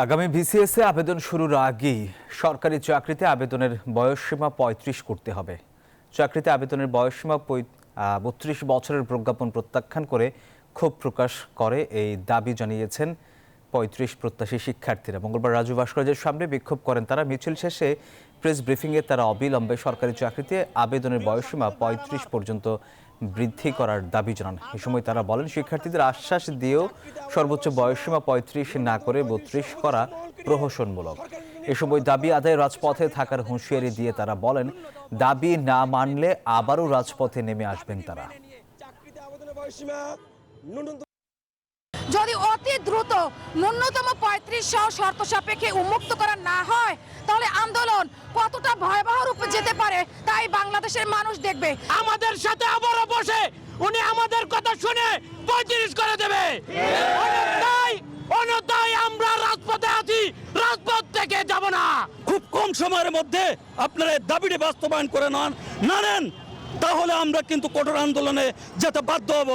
আগামী বিসিএসে আবেদন শুরুর আগেই সরকারি চাকরিতে আবেদনের বয়সসীমা ৩৫ করতে হবে। চাকরিতে আবেদনের বয়সসীমা ৩২ বছরের প্রজ্ঞাপন প্রত্যাখ্যান করে ক্ষোভ প্রকাশ করে এই দাবি জানিয়েছেন ৩৫ প্রত্যাশী শিক্ষার্থীরা। মঙ্গলবার রাজু ভাস্কর্যের সামনে বিক্ষোভ করেন তারা। মিছিল শেষে প্রেস ব্রিফিংয়ে তারা অবিলম্বে সরকারি চাকরিতে আবেদনের বয়সসীমা ৩৫ পর্যন্ত বৃদ্ধি করার দাবি জানান। এ সময় তারা বলেন, শিক্ষার্থীদের আশ্বাস দিয়েও সর্বোচ্চ বয়সসীমা ৩৫ না করে ৩২ করা প্রহসনমূলক। এ সময় দাবি আদায়ে রাজপথে থাকার হুঁশিয়ারি দিয়ে তারা বলেন, দাবি না মানলে আবারও রাজপথে নেমে আসবেন তারা। যদি অতি দ্রুত ন্যূনতম ৩৫ সহ শর্ত সাপেক্ষে উন্মুক্ত করা না হয়, তাহলে আন্দোলন কতটা ভয়াবহ রূপে যেতে পারে তাই বাংলাদেশের মানুষ দেখবে। আমাদের সাথে আবারও বসে উনি আমাদের কথা শুনে ৩৫ করে দেবে। অন্যথায় আমরা রাজপথে আছি, রাজপথ থেকে যাব না। খুব কম সময়ের মধ্যে আপনারা দাবিটি বাস্তবায়ন করে না নেন, তাহলে আমরা কিন্তু কঠোর আন্দোলনে যেতে বাধ্য হব।